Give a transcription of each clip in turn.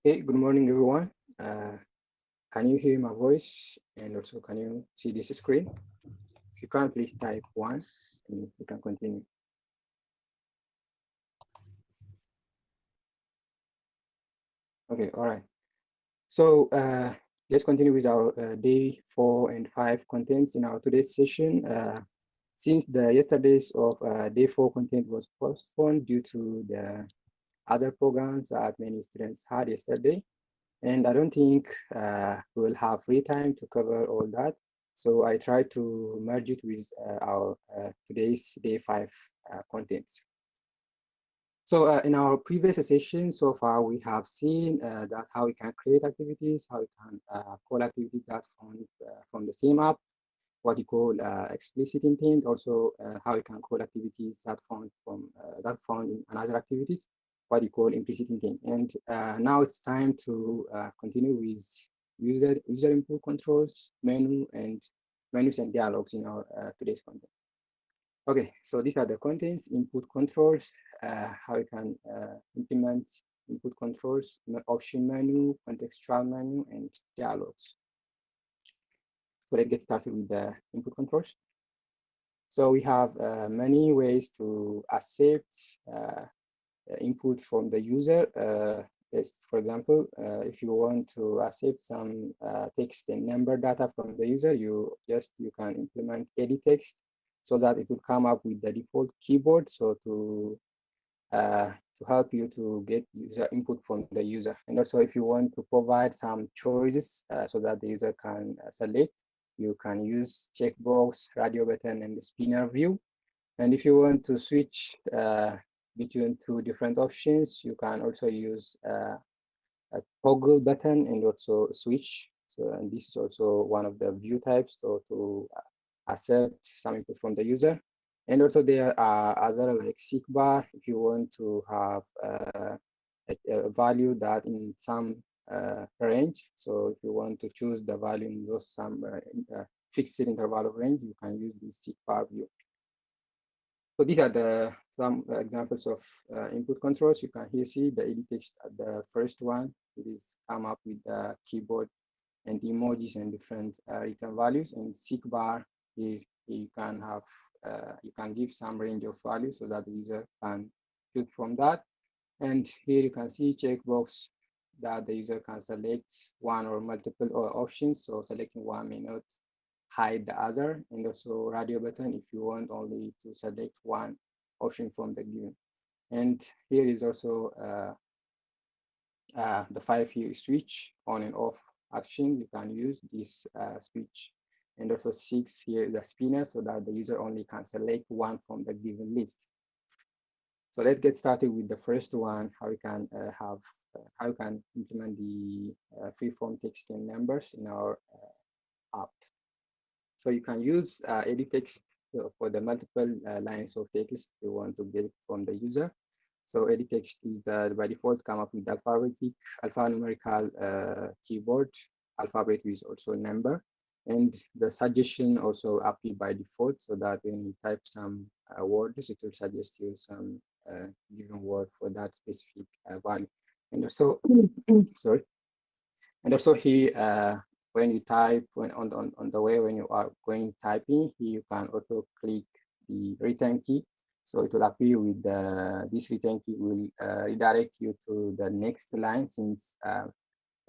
Okay, good morning, everyone. Can you hear my voice? And also, can you see this screen? If you can't, please type 1 and we can continue. Okay, all right. So let's continue with our day 4 and 5 contents in our today's session. Since the yesterday's of day 4 content was postponed due to the other programs that many students had yesterday, and I don't think we will have free time to cover all that. So I tried to merge it with our today's day 5 contents. So in our previous session so far, we have seen that how we can create activities, how we can call activities that from the same app, what you call explicit intent, also how you can call activities that found in another activities, what you call implicit intent. And now it's time to continue with user input controls, menus and dialogues in our today's content. Okay, so these are the contents: input controls, how you can implement input controls, option menu, contextual menu, and dialogues. So let's get started with the input controls. So we have many ways to accept input from the user. For example, if you want to accept some text and number data from the user, you can implement edit text so that it will come up with the default keyboard. So to help you to get user input from the user. And also if you want to provide some choices so that the user can select, you can use checkbox, radio button, and the spinner view. And if you want to switch between two different options, you can also use a toggle button and also switch. So, and this is also one of the view types, so to accept some input from the user. And also there are other like seek bar if you want to have a value that in some range. So if you want to choose the value in those some fixed interval of range, you can use the seek bar view. So these are some examples of input controls. You can here see the edit text at the first one. It is come up with the keyboard and emojis and different return values. And seek bar here you can have you can give some range of values so that the user can choose from that. And here you can see checkbox that the user can select one or multiple options. So selecting one may not hide the other, and also radio button if you want only to select one option from the given. And here is also the 5 here switch on and off action. You can use this switch. And also 6 here is the spinner so that the user only can select one from the given list. So let's get started with the first one, how you can how you can implement the freeform text and numbers in our app. So you can use edit text for the multiple lines of text you want to get from the user. So edit text is by default come up with alphanumerical keyboard. Alphabet is also number, and the suggestion also appear by default, so that when you type some words, it will suggest you some given word for that specific value. And also, sorry, and also here when you type on the way when you are going typing, here you can also click the return key. So it will appear with this return key will redirect you to the next line, since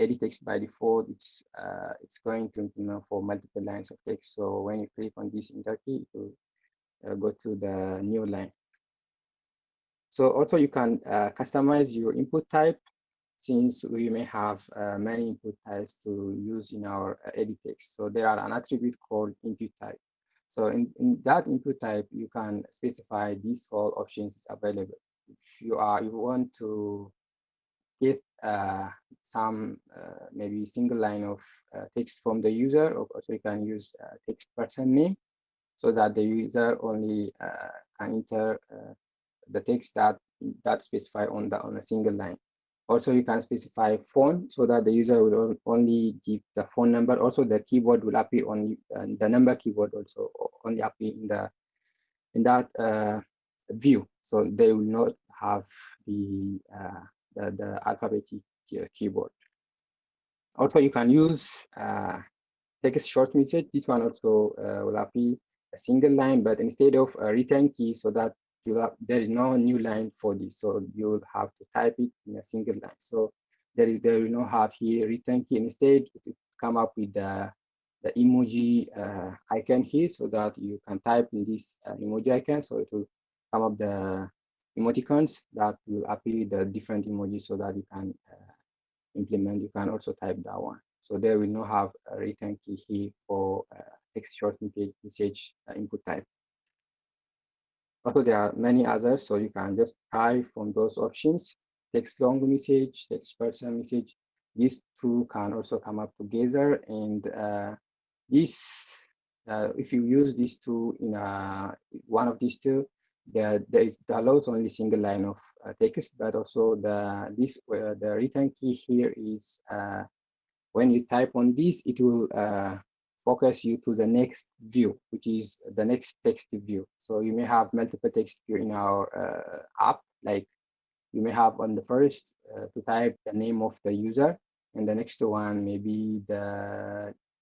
edit text by default it's going to implement for multiple lines of text. So when you click on this enter key, it will go to the new line. So also you can customize your input type, since we may have many input types to use in our edit text. So there are an attribute called input type. So in that input type, you can specify these all options available. If you want to get some maybe single line of text from the user, or also you can use text person name, so that the user only can enter the text that specify on a single line. Also, you can specify phone, so that the user will only give the phone number. Also, the keyboard will appear on the number keyboard also only appear in that view. So they will not have the alphabet keyboard. Also, you can use text short message. This one also will appear a single line, but instead of a return key, so that there is no new line for this, so you will have to type it in a single line. So there will not have here return key. Instead, it will come up with the emoji icon here, so that you can type in this emoji icon. So it will come up the emoticons that will appear the different emojis, so that you can implement. You can also type that one. So there will not have a return key here for text short message input type. Also, there are many others, so you can just try from those options. Text long message, text person message. These two can also come up together, and if you use these two in one of these two, there allows only single line of text, but also the return key here is when you type on this, it will focus you to the next view, which is the next text view. So you may have multiple text view in our app, like you may have on the first to type the name of the user, and the next one maybe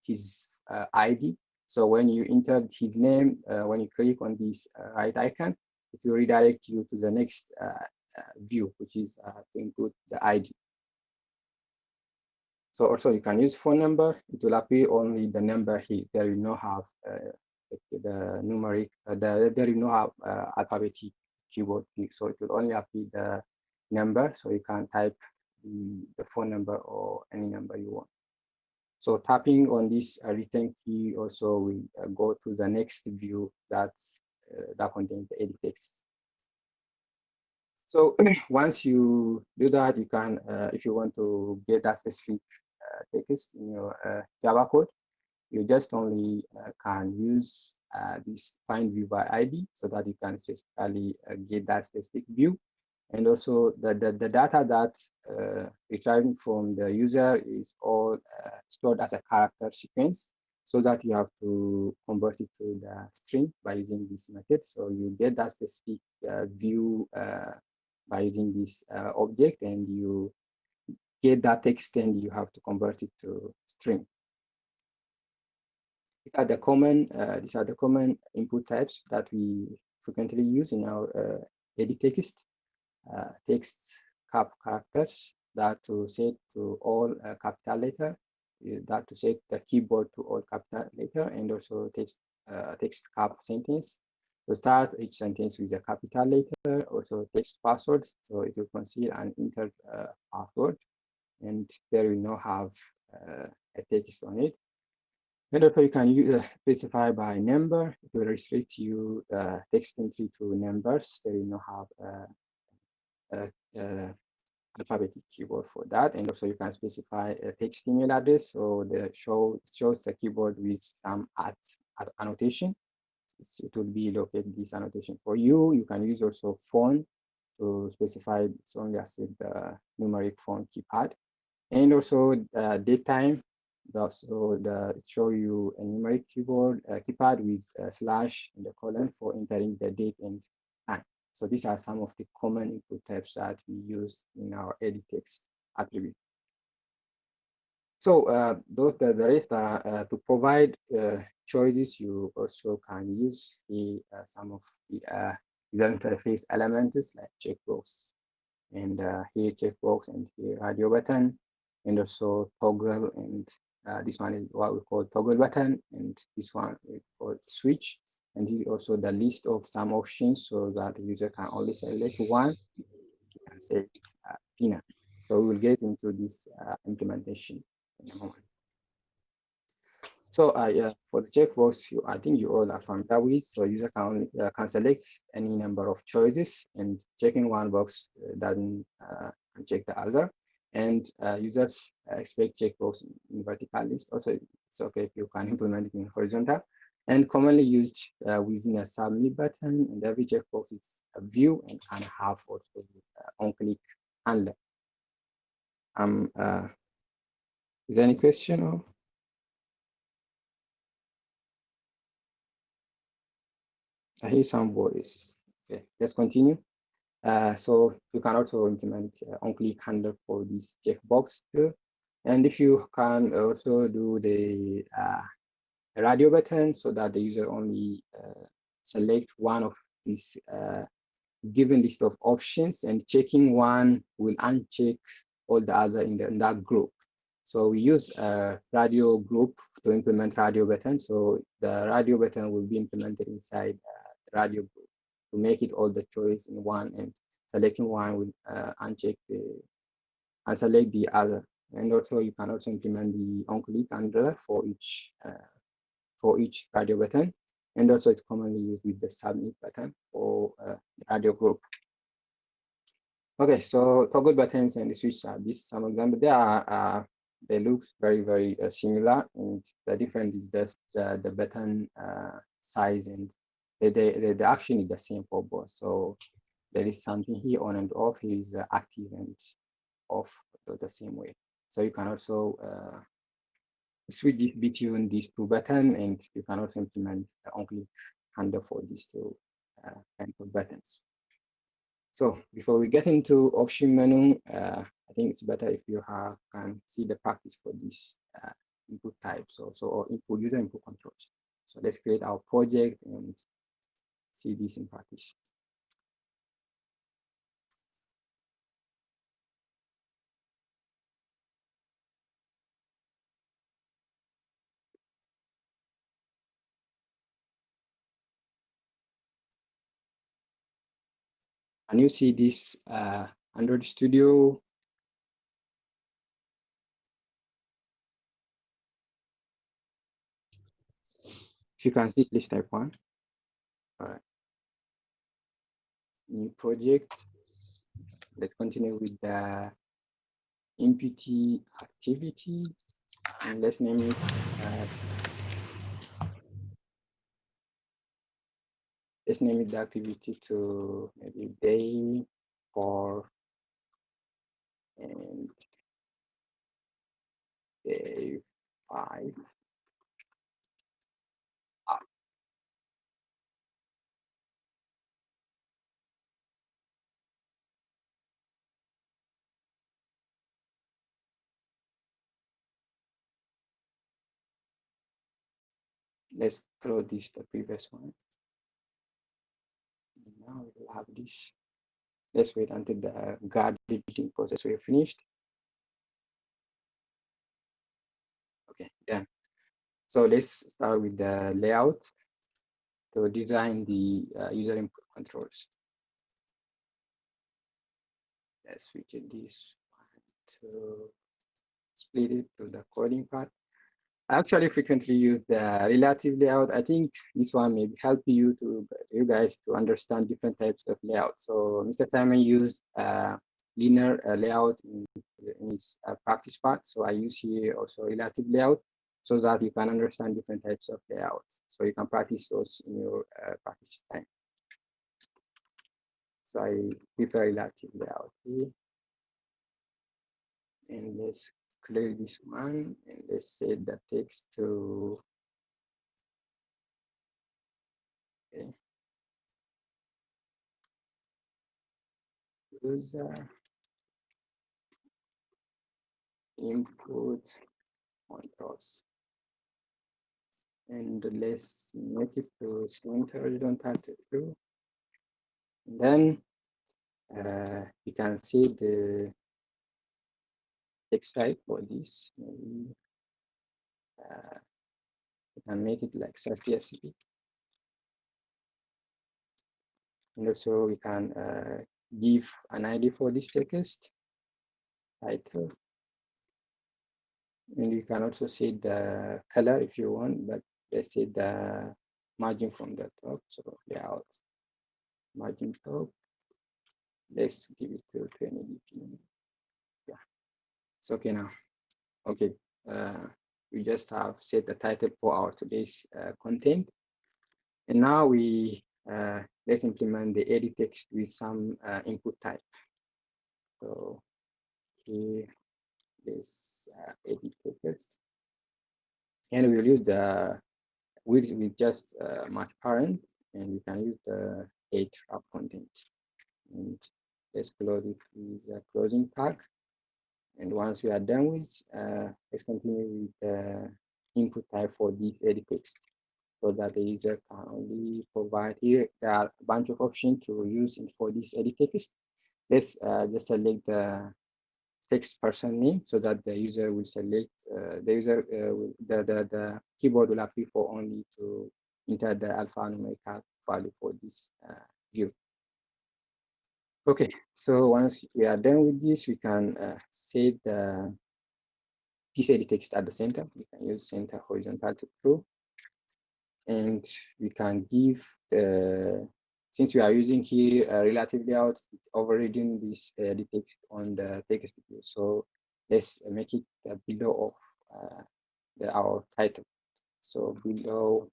his ID. So when you enter his name, when you click on this right icon, it will redirect you to the next view, which is to input the ID. So also you can use phone number. It will appear only the number here. There will not have the numeric. There will not have alphabetic keyboard key. So it will only appear the number. So you can type the phone number or any number you want. So tapping on this return key also will go to the next view that contains the edit text. So once you do that, you can, if you want to get that specific text in your Java code, you just only can use this find view by ID, so that you can specifically get that specific view. And also the data that retrieving from the user is all stored as a character sequence, so that you have to convert it to the string by using this method. So you get that specific view by using this object, and you get that text and you have to convert it to string. These are the common input types that we frequently use in our edit text. Text cap characters, that to set to all capital letter, that to set the keyboard to all capital letter, and also text cap sentence. To start each sentence with a capital letter, also text password, so it will conceal an enter password, and there will not have a text on it. And also you can specify by number. It will restrict you text entry to numbers. There will not have alphabetic keyboard for that. And also you can specify a text email address, so the shows the keyboard with some annotation. It will be located this annotation for you. You can use also phone to specify it's only as the numeric phone keypad, and also date time. So it show you a numeric keypad with a slash and a colon for entering the date and time. So these are some of the common input types that we use in our edit text attribute. So the rest are to provide choices. You also can use some of the user interface elements like checkbox, and here checkbox, and here radio button, and also toggle, and this one is what we call toggle button, and this one we call switch, and here also the list of some options, so that the user can only select one. You can say pinner. So we will get into this implementation in a moment. So for the checkbox, I think you all are familiar with. So user can select any number of choices, and checking one box doesn't check the other. And users expect checkbox in vertical list. Also, it's okay if you can implement it in horizontal. And commonly used within a submit button, and every checkbox is a view and can have also on-click handler. Is there any question? Or? I hear some voice. Okay, let's continue. So you can also implement on-click handle for this checkbox too. And if you can also do the radio button so that the user only select one of these given list of options, and checking one will uncheck all the other in that group. So we use a radio group to implement radio button. So the radio button will be implemented inside the radio group to make it all the choice in one, and selecting one will uncheck and select the other. And also you can also implement the on-click handler for each radio button. And also it's commonly used with the submit button for the radio group. Okay, so toggle buttons and the switch are these some examples. They look very similar, and the difference is just the button size, and the action is the same for both. So there is something here on and off. Here is active and off the same way. So you can also switch this between these two buttons, and you can also implement the on-click handle for these two kind of buttons. So before we get into option menu, I think it's better if you can see the practice for these input types also, or input user input controls. So let's create our project and see this in practice. Can you see this Android Studio? If you can see, please type 1. All right. New project. Let's continue with the input activity, and let's name it the activity to maybe day 4 and day 5. Let's close this, the previous one. Now we'll have this. Let's wait until the guard editing process we finished. Okay, done. So let's start with the layout to design the user input controls. Let's switch this one to split it to the coding part. I actually frequently use the relative layout. I think this one may help you guys to understand different types of layout. So Mr. Simon used linear layout in his practice part. So I use here also relative layout so that you can understand different types of layouts. So you can practice those in your practice time. So I prefer relative layout here. And let's clear this one, and let's set the text to user input controls, and let's make it to center Untitled Chapter. And then you can see the text type for this. Maybe you can make it like self-PSP. And also we can give an ID for this text title. And you can also set the color if you want, but let's say the margin from the top. So layout margin top. Let's give it to 20 dp. Yeah, it's okay now. Okay, we just have set the title for our today's content, and now we let's implement the edit text with some input type. So here, this edit text, and we'll use the with just match parent, and we can use the 8 wrap content. and let's close it with a closing tag. And once we are done with, let's continue with the input type for this edit text, so that the user can only provide here. There are a bunch of options to use for this edit text. Let's just select the text person name, so that the user will select the keyboard will appear for only to enter the alphanumerical value for this view. Okay, so once we are done with this, we can set the this edit text at the center. We can use center horizontal to true, and we can give since we are using here relative layout, it's overriding this edit text on the text view. So let's make it below of our title. So below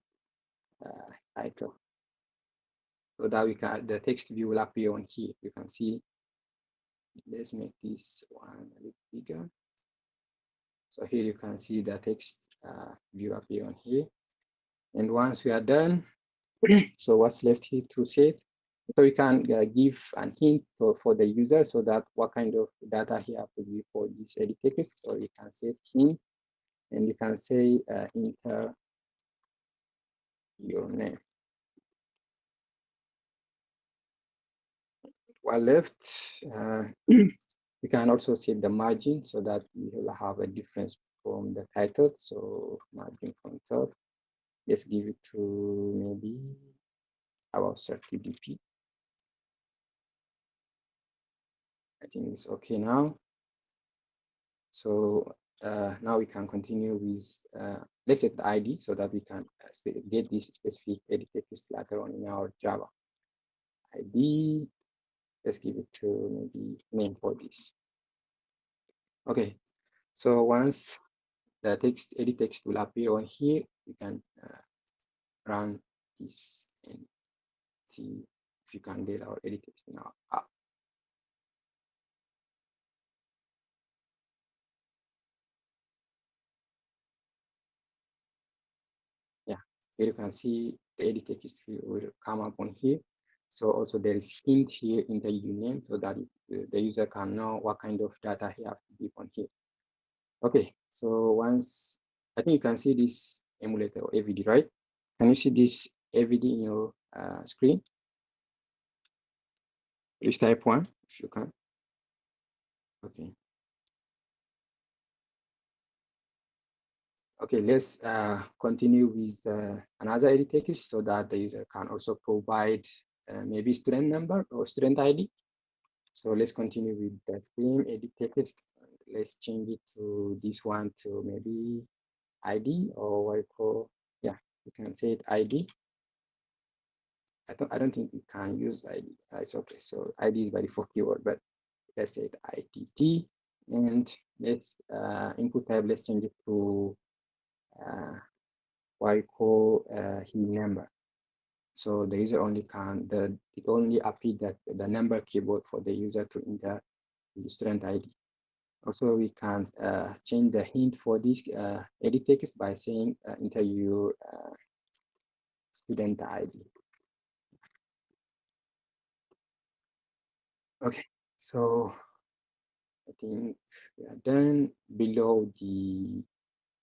title, so that we can the text view will appear on here. You can see. Let's make this one a little bigger. So here you can see the text view appear on here. And once we are done, so what's left here to set? So we can give an hint for the user, so that what kind of data he have to give for this edit text. So you can set hint, and you can say enter your name. While left, we can also set the margin, so that we will have a difference from the title. So margin from top, let's give it to maybe about 30 dp. I think it's okay now. So now we can continue with, let's set the ID, so that we can get this specific edit text later on in our Java. ID, let's give it to maybe name for this. Okay, so once the edit text will appear on here, we can run this and see if you can get our edit text in our app. Yeah, here you can see the edit text will come up on here. So also there is hint here in the uname, so that the user can know what kind of data he have to give on here. Okay, so once I think you can see this emulator or AVD, right? Can you see this AVD in your screen? Please type 1 if you can. Okay. Okay, let's continue with another edit text, so that the user can also provide maybe student number or student ID. So let's continue with the same edit text. Let's change it to this one, to maybe ID, or what you call, yeah, you can say it ID. I don't think we can use ID. It's okay. So ID is by default keyword, but let's say it ITT, and let's input type. Let's change it to what you call his number. So the user only can it only appear that the number keyboard for the user to enter the student ID. Also, we can change the hint for this edit text by saying enter your student ID. Okay, so I think we are done. Below the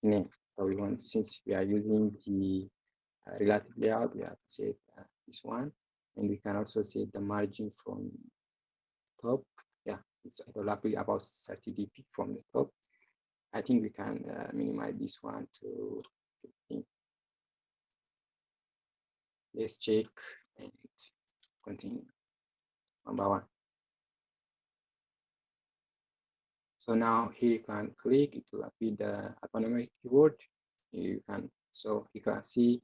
name, so we want, since we are using the relative layout, we have to set this one, and we can also set the margin from top. Yeah, it's overlapping about 30 dp from the top. I think we can minimize this one to 15. Let's check and continue one by one. So now here you can click, it will appear the alphanumeric keyword. You can see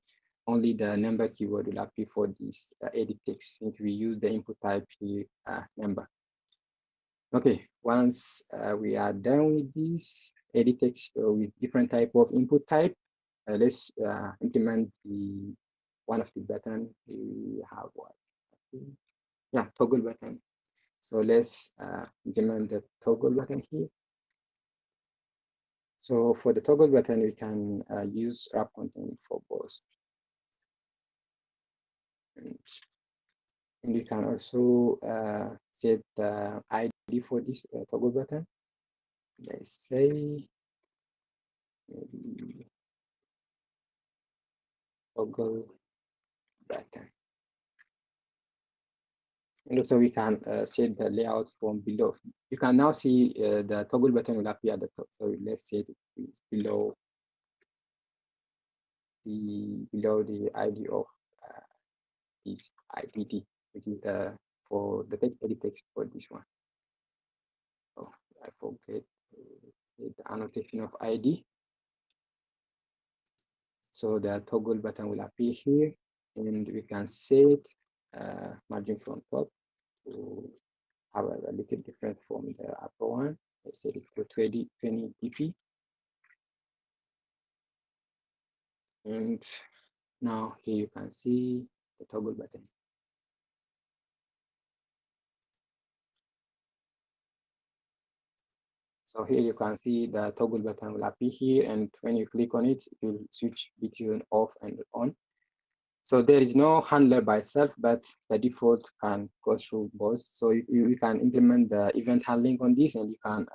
only the number keyword will appear for this edit text, since we use the input type here number. Okay, once we are done with this edit text with different type of input type, let's implement one of the button. We have what? Yeah, toggle button. So let's implement the toggle button here. So for the toggle button, we can use wrap content for both. And And you can also set the ID for this toggle button. Let's say maybe toggle button. And also we can set the layout from below. You can now see the toggle button will appear at the top. So let's set it below the ID of this IPT, which is for the text edit text for this one. Oh, I forget the annotation of ID. So the toggle button will appear here, and we can set margin from top to have a little different from the upper one. Let's set it to 20 dp. And now here you can see the toggle button. So here you can see the toggle button will appear here, and when you click on it, it will switch between off and on. So there is no handler by itself, but the default can go through both. So you can implement the event handling on this, and you can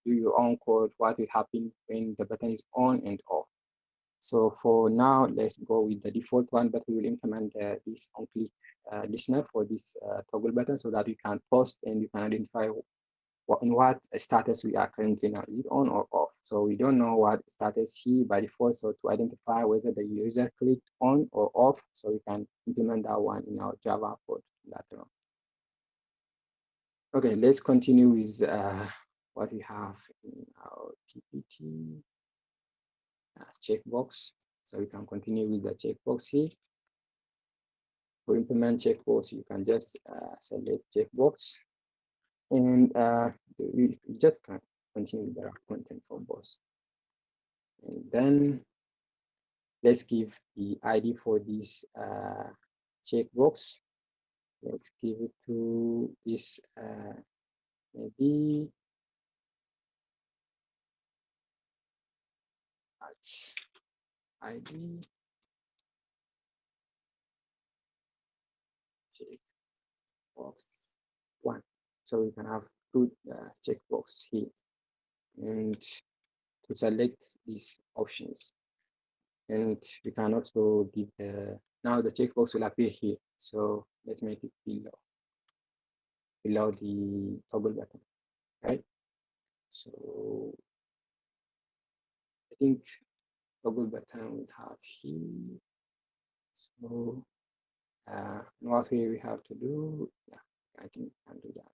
do your own code, what will happen when the button is on and off. So for now, let's go with the default one, but we will implement this on-click listener for this toggle button so that you can post and you can identify in what status we are currently now. Is it on or off? So we don't know what status here by default. So to identify whether the user clicked on or off, so we can implement that one in our Java code later on. Okay, let's continue with what we have in our PPT checkbox. So we can continue with the checkbox here. To implement checkbox, you can just select checkbox, and we just can continue the content for both. And then let's give the ID for this checkbox. Let's give it to this maybe ID checkbox 1. So we can have two checkbox here, and to select these options. And we can also give now the checkbox will appear here. So let's make it below the toggle button, right? So I think toggle button we have here. So what we have to do, yeah, I think we can do that.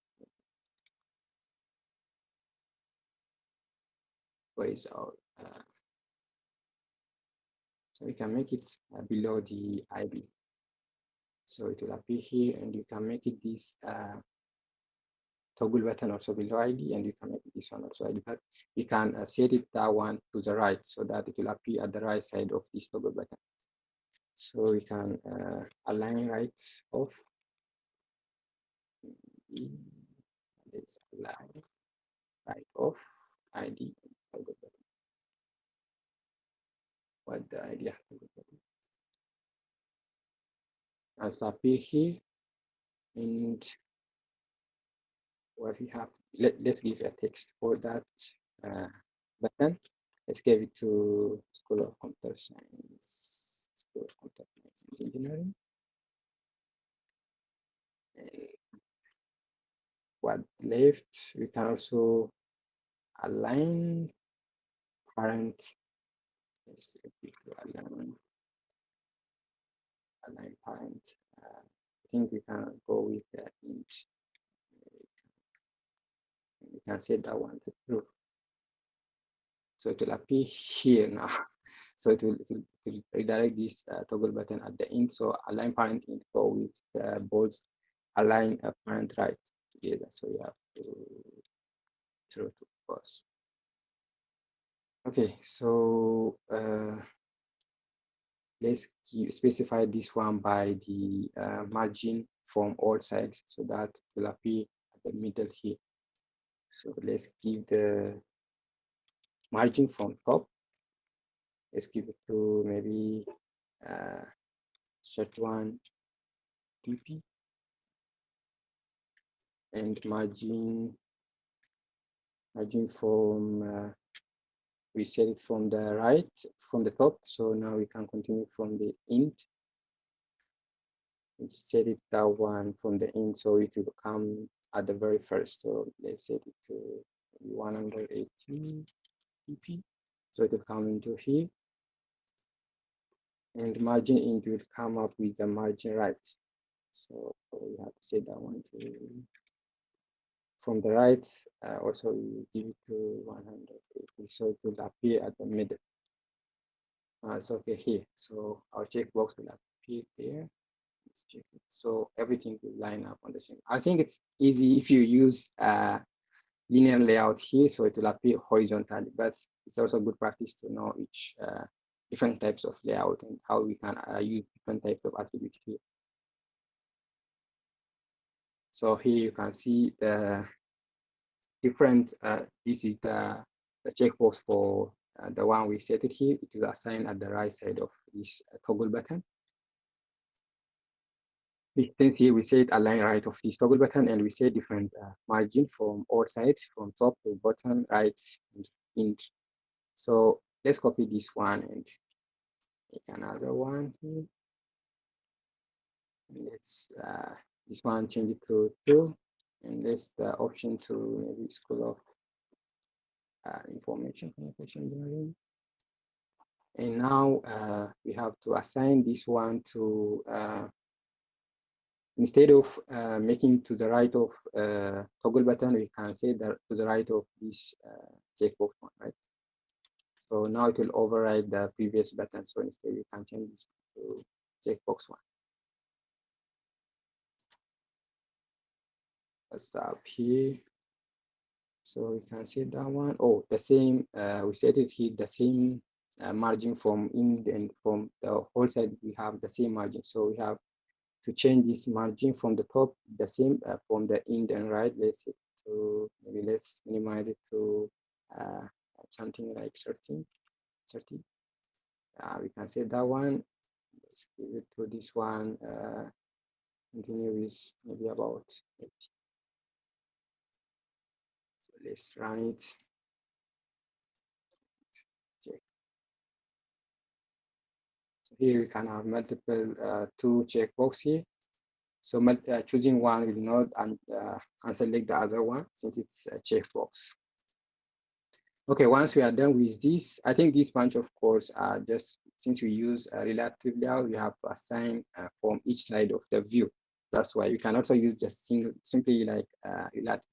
Where is our so we can make it below the IB. So it will appear here, and you can make it this toggle button also below ID, and you can make this one also ID, but you can set it that one to the right so that it will appear at the right side of this toggle button. So we can align right off. Let's align right off ID toggle button. What the idea toggle button? I'll appear here, and what we have, let's give a text for that button. Let's give it to School of Computer Science, School of Computer Science and Engineering. And what left, we can also align parent. Let's align parent. I think we can go with the int. We can set that one to true. So it will appear here now. So it will redirect this toggle button at the end. So align parent int go with both align parent right together. So we have to true to false. Okay, so let's specify this one by the margin from all sides so that it will appear at the middle here. So let's give the margin from top. Let's give it to maybe 31 dp. and margin from we set it from the right, from the top. So now we can continue from the end. We set it that one from the end, so it will come at the very first. So let's set it to 180 pp. So it will come into here, and margin in will come up with the margin right. So we have to set that one to from the right. Also, we give it to 180, so it will appear at the middle. It's okay here. So our checkbox will appear there. Let's check it. So everything will line up on the same. I think it's easy if you use linear layout here, so it will appear horizontally, but it's also good practice to know each different types of layout and how we can use different types of attributes here. So here you can see the different, this is the checkbox for the one we set it here. It will assign at the right side of this toggle button. Here we set align right of this toggle button, and we set different margin from all sides, from top to bottom, right, and end. So let's copy this one and make another one here. Let's this one change it to 2, and let's the option to maybe School of Information Communication Engineering. And now we have to assign this one to instead of making to the right of toggle button, we can say that to the right of this checkbox one, right? So now it will override the previous button. So instead, we can change this to checkbox one. Let's stop here. So we can see that one. Oh, the same. We set it here the same margin from in and from the whole side. We have the same margin. So we have to change this margin from the top the same from the end and right. Let's say to maybe let's minimize it to something like 30. We can say that one. Let's give it to this one. Continue with maybe about 80. So let's run it. Check. So here we can have multiple 2 checkbox here. So choosing one will not unselect the other one since it's a checkbox. Okay, once we are done with this, I think this bunch of codes are just, since we use a relative layout, we have to assign from each side of the view. That's why you can also use just simply like relative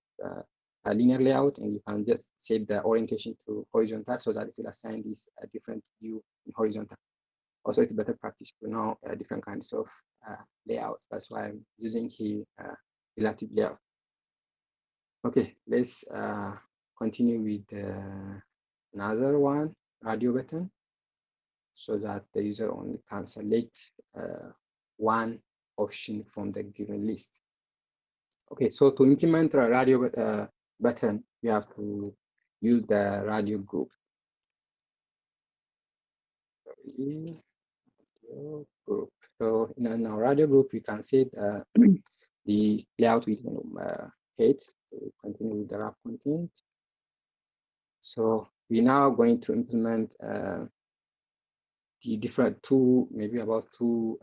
a linear layout, and you can just set the orientation to horizontal so that it will assign this different view in horizontal. Also, it's better practice to know different kinds of layouts. That's why I'm using here relative layout. Okay, let's continue with another one, radio button, so that the user only can select one option from the given list. Okay, so to implement a radio button, we have to use the radio group. So in our radio group, we can set the layout with head. So we continue with the wrap content. So we're now going to implement the different 2, maybe about 2,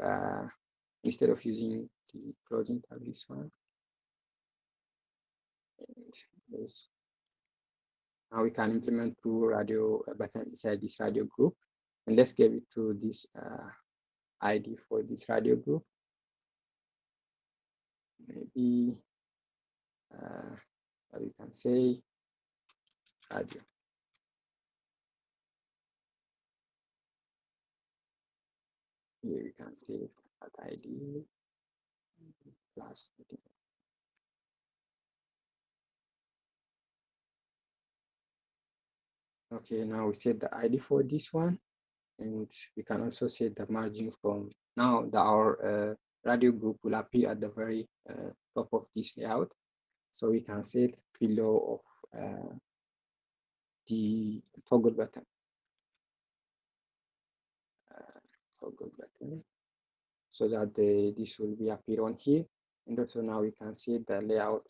instead of using the closing tab, this one. And this. Now we can implement 2 radio buttons inside this radio group. And let's give it to this ID for this radio group. Maybe we can say radio. Here we can save that ID plus. Okay, now we set the ID for this one, and we can also set the margin from now that our radio group will appear at the very top of this layout. So we can set below of the toggle button. So that this will be appear on here, And also now we can see the layout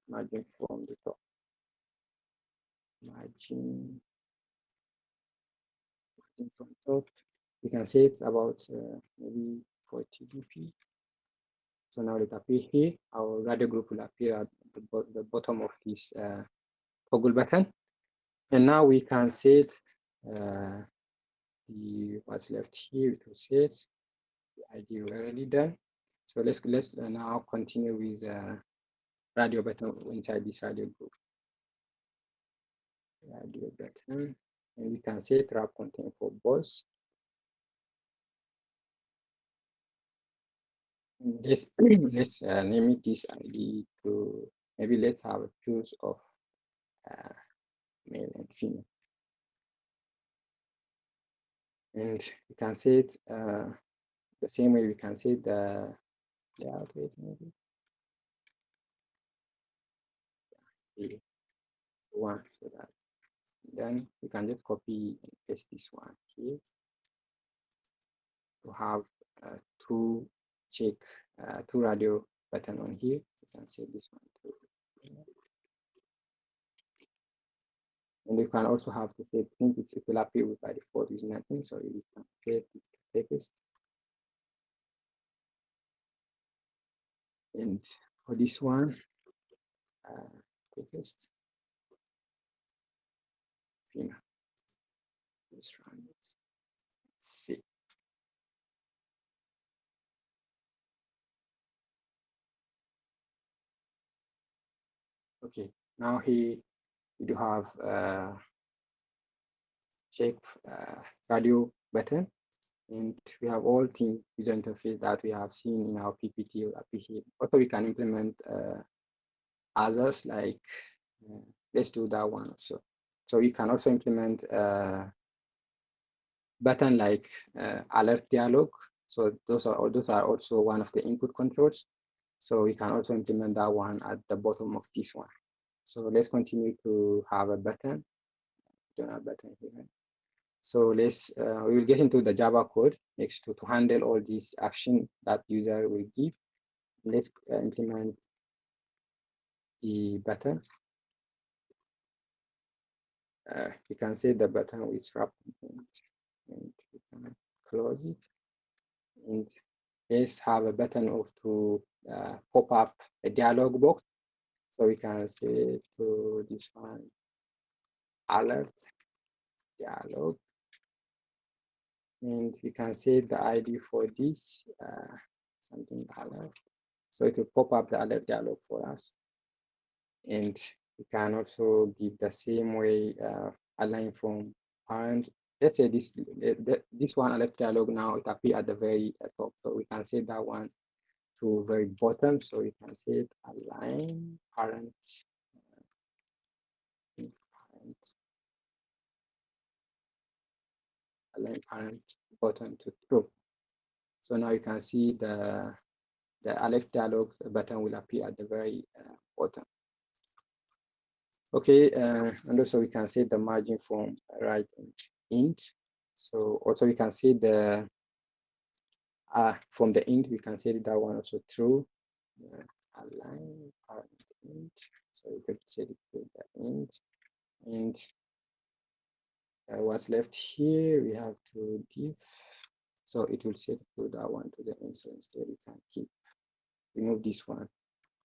margin from the top. Margin from top. We can say it's about maybe 40 dp. So now it appears here. Our radio group will appear at the bottom of this toggle button. And now we can set what's left here to set the ID already done. So let's now continue with radio button inside this radio group. Radio button, and we can set wrap content for both. Let's name it this ID to maybe let's have a choose of male and female, and we can set the same way we can set the layout rate maybe one, so that then we can just copy and paste this one here to have two radio button on here. You can set this one too. And you can also have to say print it will appear by default using nothing, so you can create text. And for this one, text female. Let's run it. Let's see. Okay, now here we do have check radio button, and we have all things user interface that we have seen in our PPT or here. Also, we can implement others like let's do that one also. So we can also implement button like alert dialog. So those are also one of the input controls. So we can also implement that one at the bottom of this one. So let's continue to have a button. We don't have a button here. So let's we will get into the Java code next to handle all these action that user will give. Let's implement the button. We can say the button with wrap content, and we can close it. And let's have a button of to pop up a dialog box. So we can say to this one alert dialog, and we can set the ID for this something alert. So it will pop up the alert dialog for us. And we can also give the same way align from parent. Let's say this one alert dialog now it appear at the very top. So we can set that one to very bottom. So we can set align parent align parent button to true. So now you can see the alert dialog button will appear at the very bottom. Okay, and also we can set the margin from right and int. So also we can see the from the int we can set that one also true. Align parent int. So we could set it to the int. And what's left here we have to div. So it will set to that one to the int. So instead we can remove this one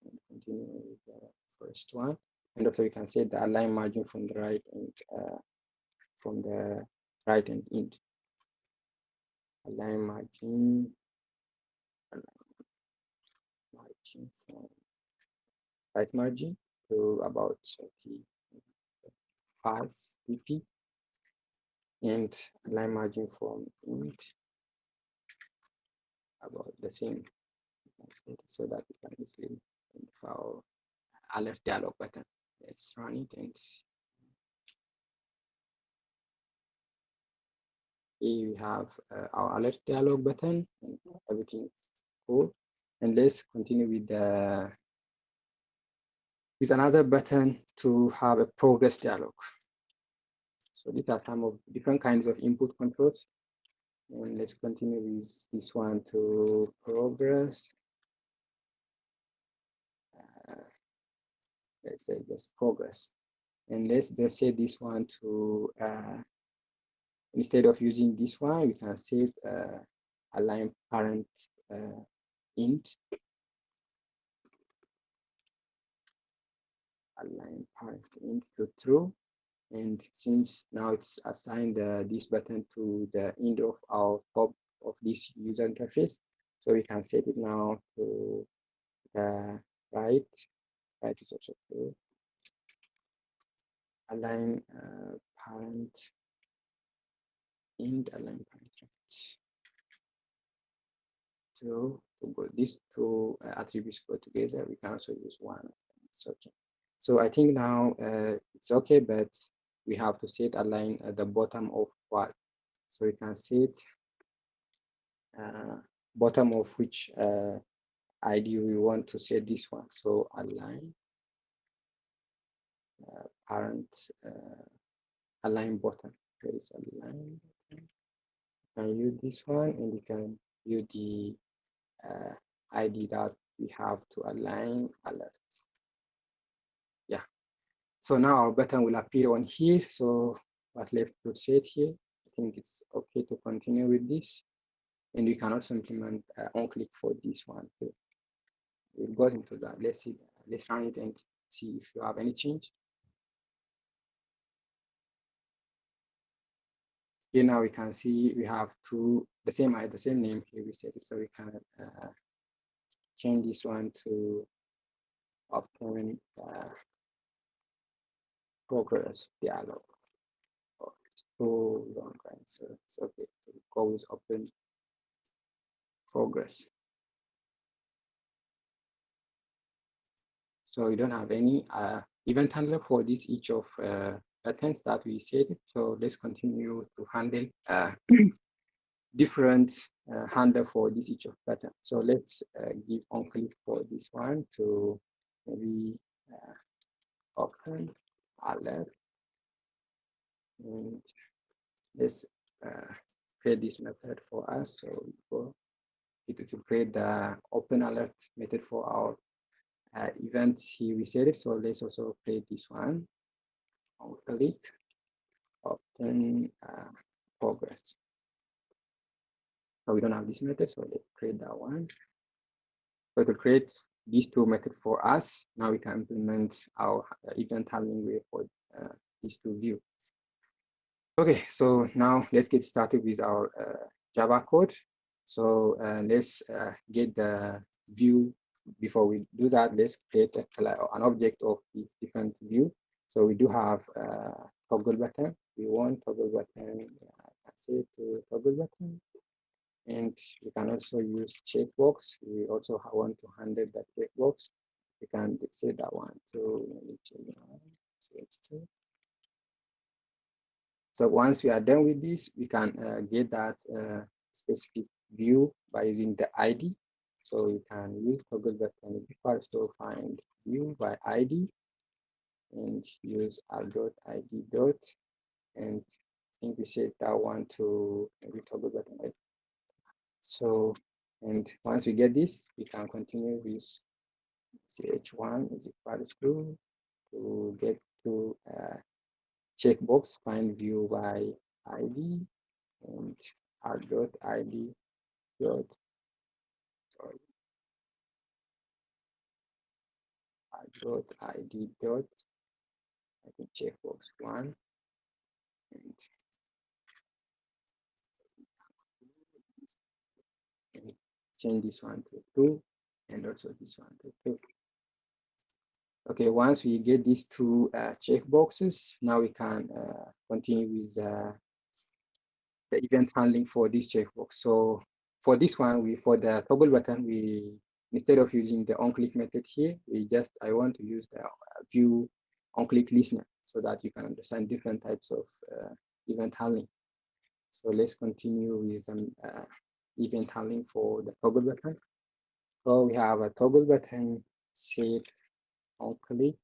and continue with the first one. And also we can set the align margin from the right and int. Align margin from right margin to about 35 dp, and align margin from int about the same, so that we can easily identify our alert dialog button. Let's run it and here we have our alert dialog button and everything cool. And let's continue with another button to have a progress dialog. So these are some of different kinds of input controls. And let's continue with this one to progress. let's say just progress. And let's just set this one to instead of using this one, we can set align parent int, align parent int to true. And since now it's assigned this button to the end of our top of this user interface, so we can set it now to the right. Right is also true. Align parent int, align parent right. To go these two attributes go together, we can also use one. It's okay. So I think now it's okay, but we have to set align at the bottom of what. So we can set bottom of which ID we want to set this one. So align parent align bottom. There is align bottom. You can use this one, and you can use the ID that we have to align alert. Yeah. So now our button will appear on here. So what's left to set here? I think it's okay to continue with this. And we can also implement on click for this one too. We'll go into that. Let's see. Let's run it and see if you have any change. Here now we can see we have the same name here. We set it, so we can change this one to open progress dialog. Oh, it's too long, right? So it's okay to go with open progress. So we don't have any event handler for this each of buttons that we set. So let's continue to handle different handler for this each of button. So let's give on click for this one to maybe open alert, and let's create this method for us. So we go to create the open alert method for our event here we set it. So let's also create this one. On click open progress. So we don't have this method, so let's create that one. So to create these two methods for us, now we can implement our event handling way for these two views. Okay, so now let's get started with our Java code. So let's get the view. Before we do that, let's create an object of these different view. So we do have toggle button. We want toggle button. Let's say to toggle button, and we can also use checkbox. We also want to handle that checkbox. We can set that one to So once we are done with this, we can get that specific view by using the ID. So we can use toggle button first to find view by ID and use r.id dot, and I think we set that one to maybe toggle button, right? So, and once we get this, we can continue with ch1 is equals to get to checkbox find view by ID and r.id dot r.id dot I think checkbox 1 and change this one to 2 and also this one to 2. Okay, once we get these two checkboxes, now we can continue with the event handling for this checkbox. So for this one, for the toggle button, we instead of using the on-click method here, I want to use the view on-click listener so that you can understand different types of event handling. So let's continue with some event handling for the toggle button. So we have a toggle button set on-click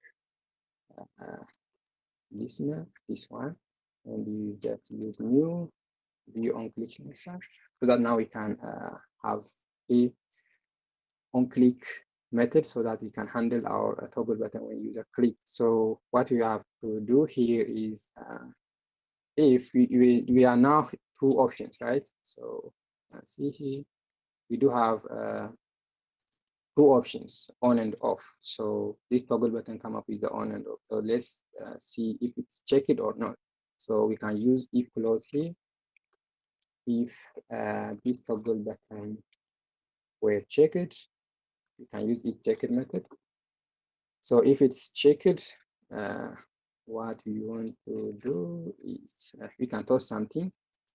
listener, this one, and you just use new view on-click listener so that now we can have a on-click method so that we can handle our toggle button when user click. So what we have to do here is if we are now two options, right? So see here, we do have two options, on and off. So this toggle button come up with the on and off. So let's see if it's checked or not. So we can use if clause here. If this toggle button were checked, we can use if checked method. So if it's checked, what we want to do is we can toss something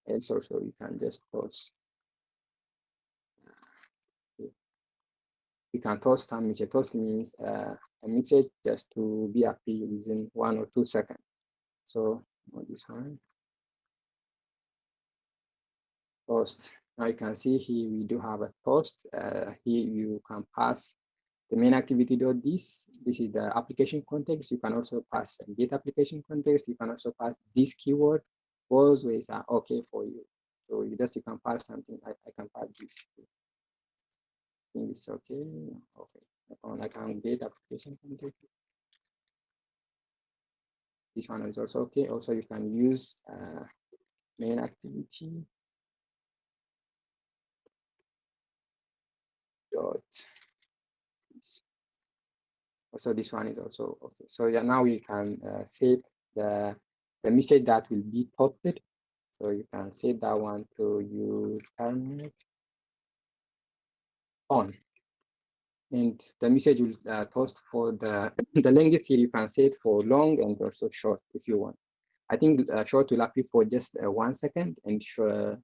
else. Also we can just toss. We can toss some message. Toss means a message just to be appeared within 1 or 2 seconds. So on this one, toast. Now you can see here we do have a toast. Here you can pass the main activity dot this. This is the application context. You can also pass get application context. You can also pass this keyword. Both ways are okay for you. So you can pass something. I can pass this. I think it's okay. Okay. I can get application context. This one is also okay. Also, you can use main activity dot. Also, this one is also okay. So yeah, now we can set the message that will be posted. So you can set that one to you turn it on, and the message will toast for the the length here. You can set for long and also short if you want. I think short will appear for just 1 second, and short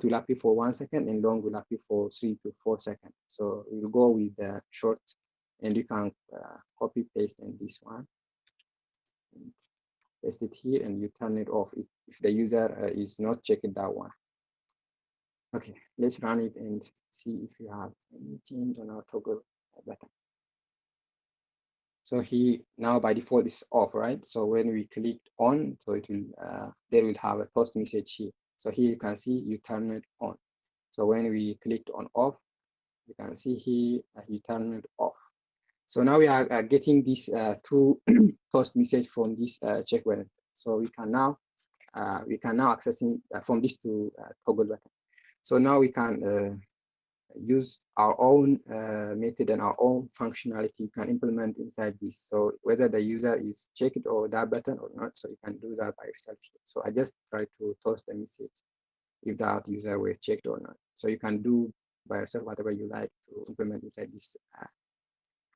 will appear for 1 second, and long will appear for 3 to 4 seconds. So we'll go with the short, and you can copy paste in this one, and paste it here, and you turn it off if the user is not checking that one. Okay, let's run it and see if you have any change on our toggle button. So he now by default is off, right? So when we click on, so it will there will have a post message here. So here you can see you turn it on. So when we clicked on off, you can see here you turn it off. So now we are getting this two post message from this check button. So we can now accessing from this two toggle button. So now we can use our own method and our own functionality you can implement inside this. So whether the user is checked or that button or not, so you can do that by yourself here. So I just try to toss the message if that user were checked or not. So you can do by yourself whatever you like to implement inside this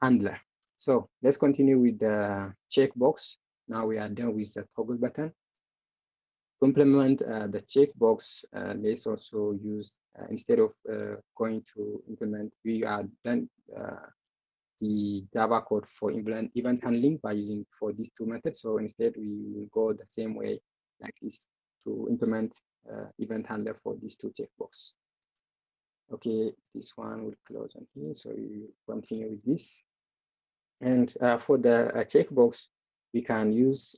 handler. So let's continue with the checkbox. Now we are done with the toggle button. To implement the checkbox, let's also use, instead of going to implement, we are done the Java code for event handling by using for these two methods. So instead, we will go the same way like this to implement event handler for these two checkbox. Okay, this one will close on here. So we will continue with this. And for the checkbox, we can use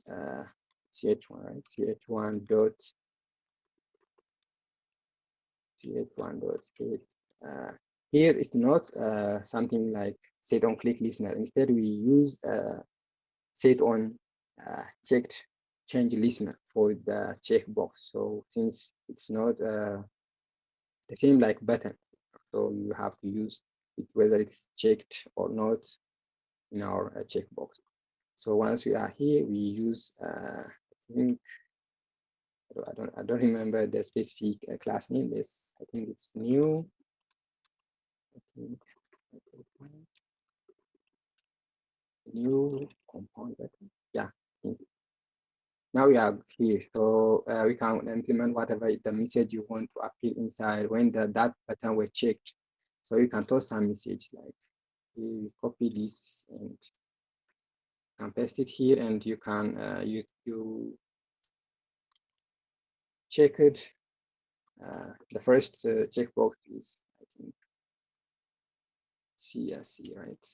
ch1, right? ch1 dot ch1.state. Here it's not something like set on click listener. Instead, we use set on checked change listener for the checkbox. So since it's not the same like button, so you have to use it whether it's checked or not in our checkbox. So once we are here, we use I think I don't remember the specific class name. This I think it's new. I think new compound button. Yeah. Now we are here, so we can implement whatever the message you want to appear inside when that button was checked. So you can toss some message like you copy this and can paste it here, and you can you check it. The first checkbox is I think CSC, right?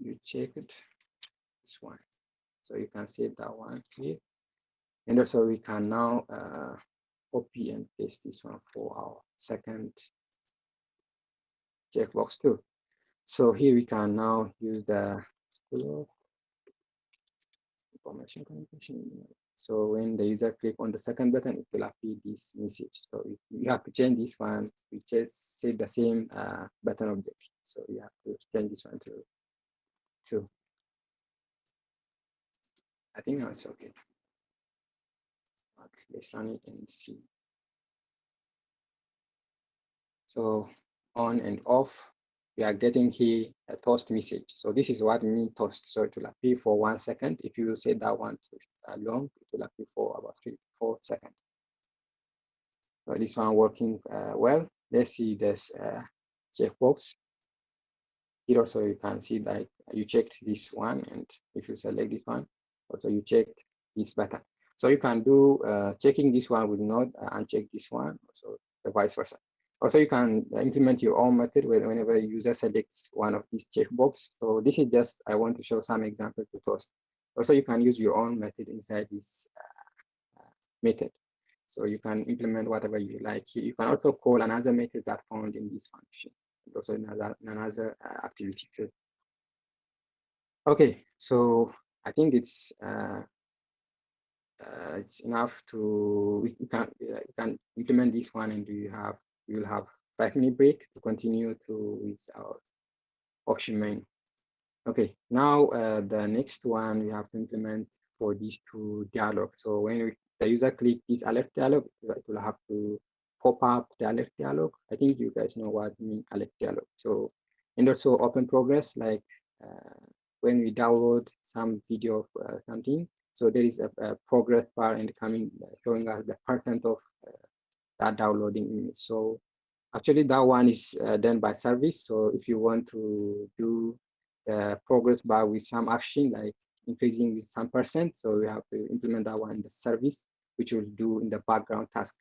You check it, this one. So you can save that one here. And also we can now copy and paste this one for our second checkbox too. So here we can now use the school of information communication. So when the user click on the second button, it will appear this message. So you have to change this one. We just say the same button object. So you have to change this one to 2. I think that's okay. Okay, let's run it and see. So on and off, we are getting here a toast message. So this is what we mean toast. So it will appear for 1 second. If you set that one to long, it will appear for about 3 to 4 seconds. So this one working well. Let's see this checkbox. Here also you can see that you checked this one, and if you select this one, also you checked this button. So you can do checking this one will not uncheck this one, so the vice versa. Also, you can implement your own method whenever a user selects one of these checkbox. So this is just, I want to show some example to toast. Also, you can use your own method inside this method. So you can implement whatever you like. You can also call another method that found in this function. And also another activity too. Okay, so I think it's enough to we can implement this one, and we will have 5-minute break to continue with our option main. Okay, now the next one we have to implement for these 2 dialogues. So when the user click this alert dialog, it will have to pop up the alert dialog. I think you guys know what I mean alert dialog. So, and also open progress, like when we download some video of something. So there is a progress bar and coming showing us the percent of that downloading image. So actually that one is done by service. So if you want to do the progress bar with some action, like increasing with some percent, so we have to implement that one in the service, which will do in the background task.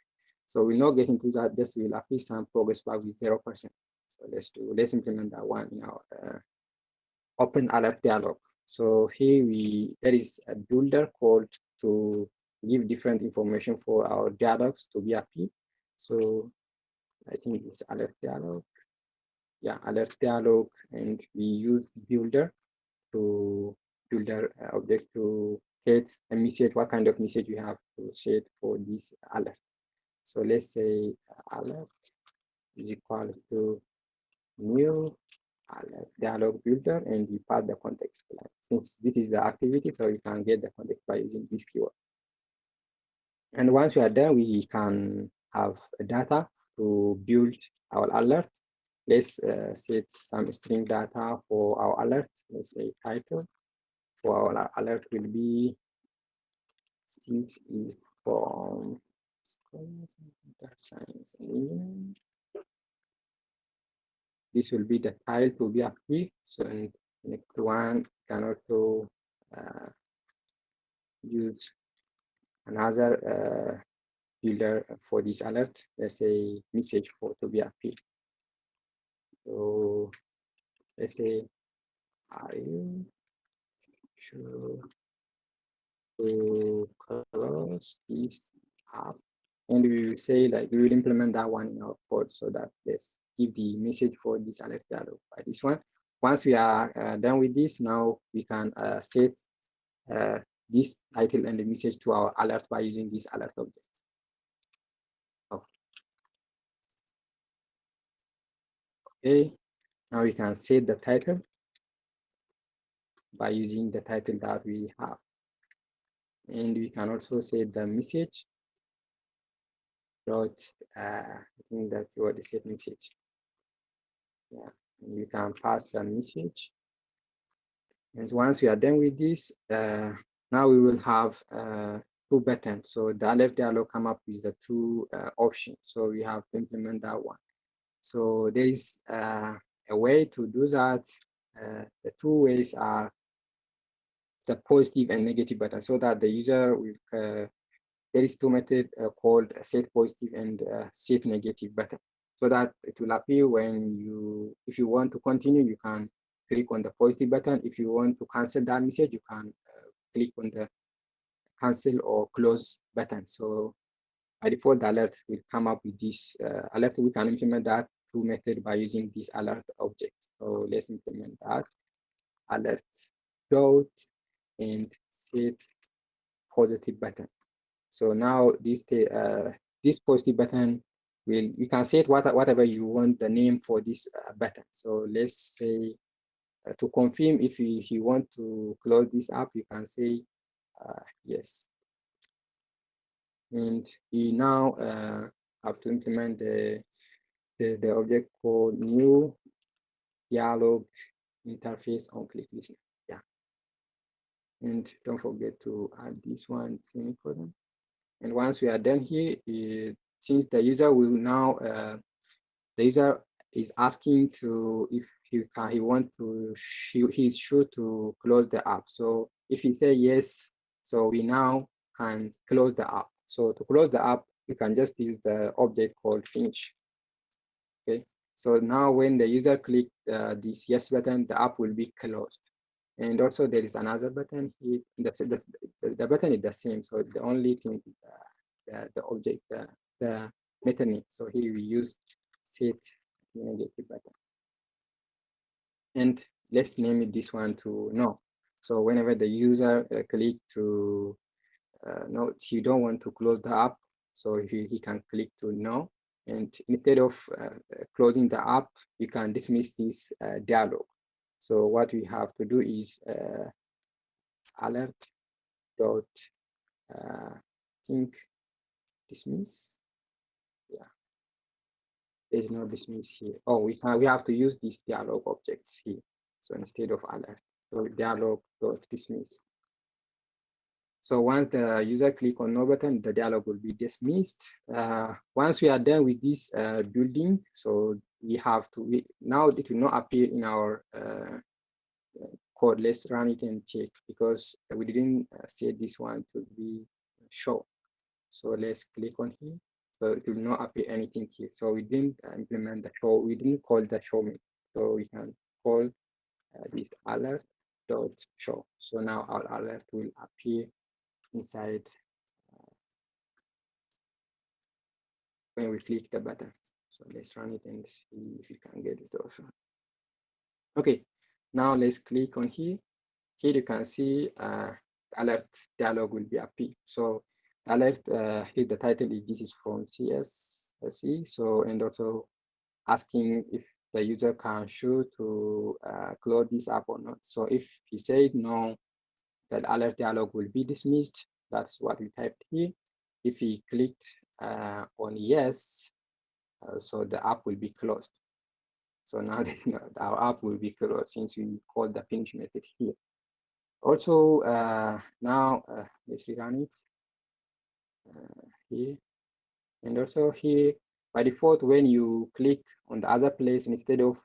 So we'll not get into that, just will apply some progress bar with 0%. So let's implement that one in our open alert dialog. So here there is a builder called to give different information for our dialogs to be appeared. So I think it's alert dialog. Yeah, alert dialog, and we use builder to builder object to get a message, what kind of message we have to set for this alert. So let's say alert is equal to new alert dialog builder, and we pass the context. Like, since this is the activity, so you can get the context by using this keyword. And once we are done, we can have data to build our alert. Let's set some string data for our alert. Let's say title. For our alert will be things is from science and engineering. This will be the tile to be active. So in next one can also use another builder for this alert. Let's say message for to be appeared. So let's say, are you sure to close this app? And we will say, like, we will implement that one in our code, so that let's give the message for this alert dialog by this one. Once we are done with this, now we can set this title and the message to our alert by using this alert object. Okay, now we can set the title by using the title that we have. And we can also set the message dot I think that word is set message. Yeah, and we can pass the message. And once we are done with this, now we will have 2 buttons. So the alert dialog come up with the 2 options. So we have to implement that one. So there is a way to do that. The 2 ways are the positive and negative button, so that the user will there is 2 methods called set positive and set negative button, so that it will appear when if you want to continue, you can click on the positive button. If you want to cancel that message, you can click on the cancel or close button. So by default, the alert will come up with this alert. We can implement that two method by using this alert object. So let's implement that alert dot and set positive button. So now this positive button will, you can set whatever you want the name for this button. So let's say to confirm if you want to close this app, you can say yes. And we now have to implement the object called new dialog interface on click listener. Yeah. And don't forget to add this one semicolon. And once we are done here, since the user will now the user is asking to if he want to he's sure to close the app. So if he say yes, so we now can close the app. So to close the app, we can just use the object called finish. Okay. So now when the user click this yes button, the app will be closed. And also there is another button here. The button is the same. So the only thing the object, the method name. So here we use set negative button. And let's name it this one to no. So whenever the user click to no, he don't want to close the app, so he can click to no. And instead of closing the app, you can dismiss this dialog. So what we have to do is alert dot think dismiss. Yeah, there's no dismiss here. Oh, we have to use these dialog objects here. So instead of alert, so dialog dot dismiss. So once the user click on no button, the dialog will be dismissed. Once we are done with this building, so we have to, now it will not appear in our code. Let's run it and check, because we didn't set this one to be show. So let's click on here. So it will not appear anything here. So we didn't implement the show. We didn't call the show me. So we can call this alert dot show. So now our alert will appear inside when we click the button. So let's run it and see if you can get this also. Okay, now let's click on here. Here you can see alert dialog will be appear. So alert here the title is this is from CSC. So and also asking if the user can show to close this app or not. So if he said no, that alert dialog will be dismissed. That's what we typed here. If he clicked on yes, so the app will be closed. So now our app will be closed since we called the finish method here. Also, now let's rerun it here. And also here, by default, when you click on the other place, instead of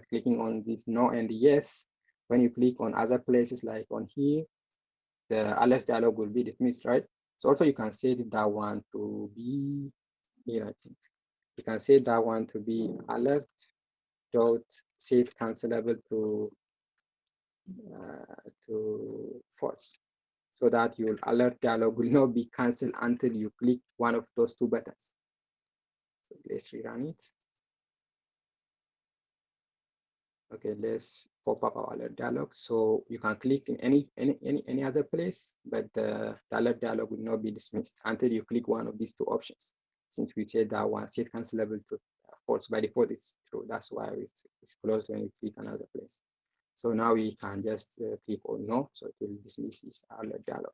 clicking on this no and yes, when you click on other places like on here, the alert dialog will be dismissed, right? So also you can set that one to be here, I think. You can set that one to be alert dot set cancelable to false, so that your alert dialog will not be cancelled until you click one of those two buttons. So let's rerun it. Okay, let's pop up our alert dialog. So you can click in any other place, but the alert dialog will not be dismissed until you click one of these two options. Since we said that one set cancelable to false, by default it's true. That's why it's closed when you click another place. So now we can just click on no, so it will dismiss this alert dialog.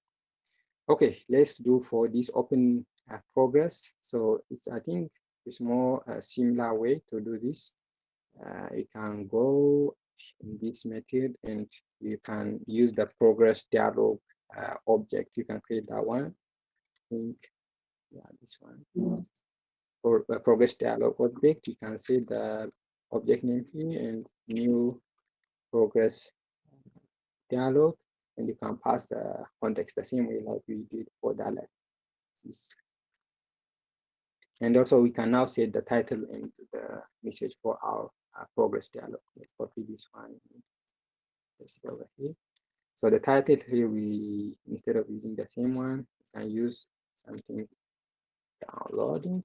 Okay, let's do for this open progress. So I think it's more a similar way to do this. You can go in this method and you can use the progress dialog object. You can create that one. I think, yeah, this one. For progress dialog object, you can see the object name here and new progress dialog, and you can pass the context the same way like we did for the alert. And also we can now set the title and the message for our progress dialog. Let's copy this one. Let's go over here. So the title here, we instead of using the same one, we can use something downloading.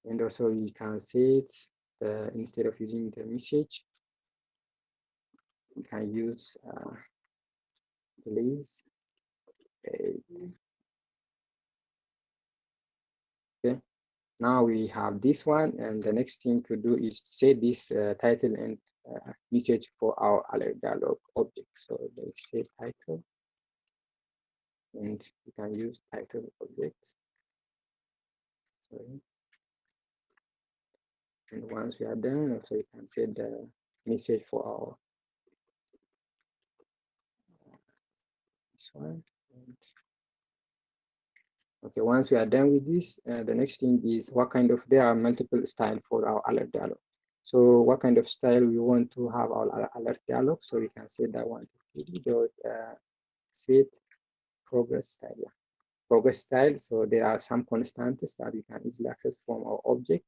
And also we can set instead of using the message, we can use please wait. Okay, now we have this one, and the next thing to do is set this title and message for our alert dialog object. So let's say title, and we can use title object. Sorry. And once we are done, also we can set the message for our this one. And okay, once we are done with this, the next thing is what kind of, there are multiple styles for our alert dialog. So what kind of style we want to have our alert dialog. So we can set that one to set progress style. Yeah. Progress style. So there are some constants that we can easily access from our object.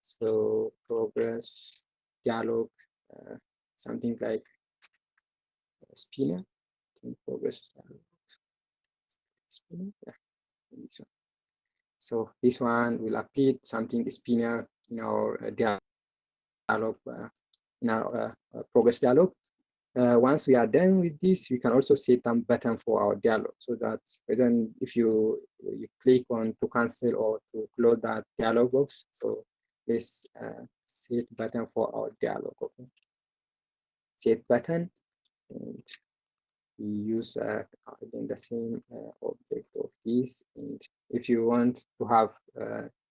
So progress dialog, something like spinner. Progress dialog. Spinner. Yeah. This one. So this one will appear something spinner in our dialog, in our progress dialog. Once we are done with this, we can also set a button for our dialog, so that then if you click on to cancel or to close that dialog box, so let's set button for our dialog. Okay, set button, and we use again the same object of this. And if you want to have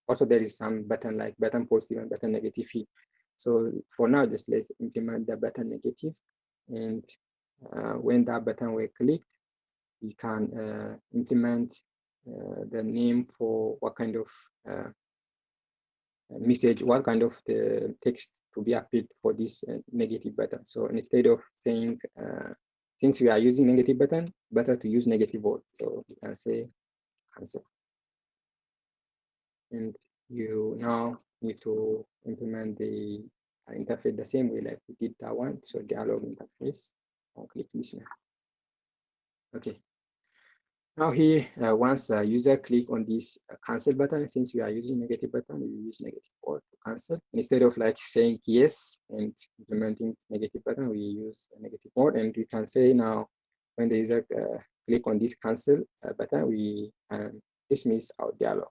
also, there is some button like button positive and button negative here. So for now, just let's implement the button negative, and when that button will clicked, we can implement the name for what kind of message, what kind of the text to be appeared for this negative button. So instead of saying since we are using negative button, better to use negative word. So you can say cancel. And you now need to implement the interface the same way like we did that one. So dialog interface, I'll click this now. Okay. Now here, once the user click on this cancel button, since we are using negative button, we use negative word to cancel. Instead of like saying yes and implementing negative button, we use a negative word, and we can say now when the user click on this cancel button, we dismiss our dialog.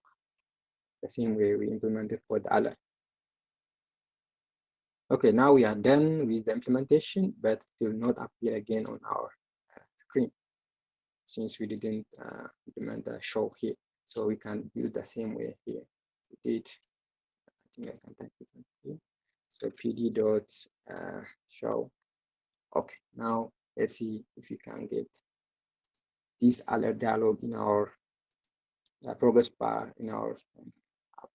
The same way we implemented for the alert. Okay, now we are done with the implementation, but it will not appear again on our screen, since we didn't implement the show here. So we can use the same way here. We did, I think I can type it here. So pd dot show. Okay, now let's see if we can get this alert dialog in our progress bar in our app.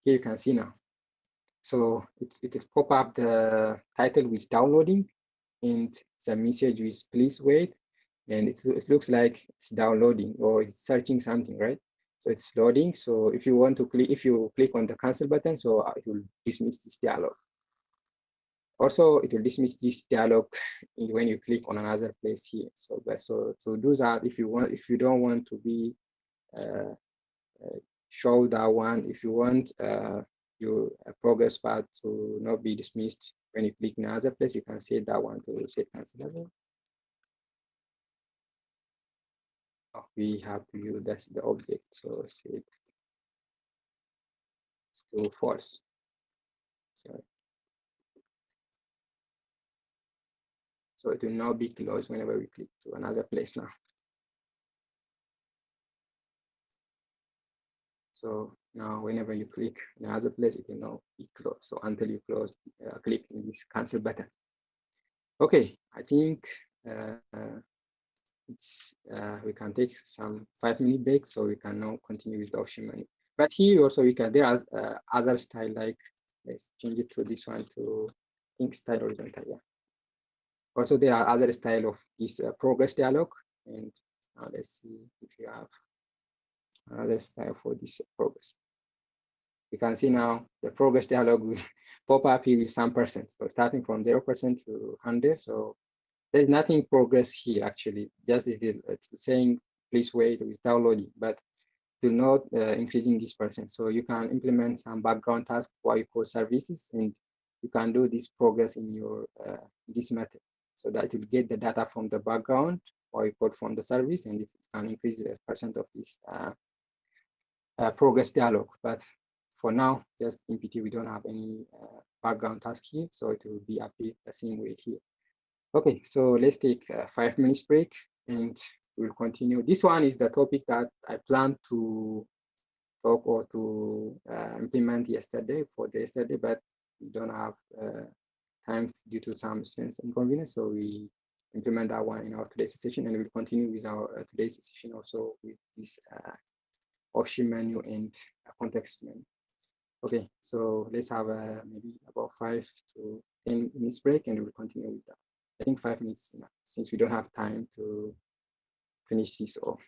Here you can see now. So it is pop up the title with downloading, and the message with please wait, and it looks like it's downloading or it's searching something, right? So it's loading. So if you want to click, if you click on the cancel button, so it will dismiss this dialog. Also, it will dismiss this dialog when you click on another place here. So to do that, if you don't want to be show that one, if you want your progress bar to not be dismissed when you click in another place, you can set that one to set cancelable. Oh, we have to use that's the object, so set to false. Sorry. So it will not be closed whenever we click to another place now. So now whenever you click in another place, it will now be closed. So until you close, click in this cancel button. Okay, I think we can take some 5-minute break, so we can now continue with the option menu. But here also we can, there are other style, like let's change it to this one to think style horizontal. Yeah. Also there are other style of this progress dialog, and now let's see if you have another style for this progress. You can see now the progress dialog will pop up here with some percent. So starting from 0% to 100. So there's nothing progress here actually. Just it's saying please wait with downloading. But will not increasing this percent. So you can implement some background task while you code services, and you can do this progress in your this method, so that it will get the data from the background while you code from the service, and it can increase the percent of this progress dialog. But for now, just in PT, we don't have any background task here, so it will be appear the same way here. Okay, so let's take a 5 minutes break and we'll continue. This one is the topic that I planned to talk or to implement yesterday, but we don't have time due to some students inconvenience, so we implement that one in our today's session, and we'll continue with our today's session also with this option menu and context menu. Okay, so let's have maybe about 5 to 10 minutes break, and we'll continue with that. I think 5 minutes enough, since we don't have time to finish this off.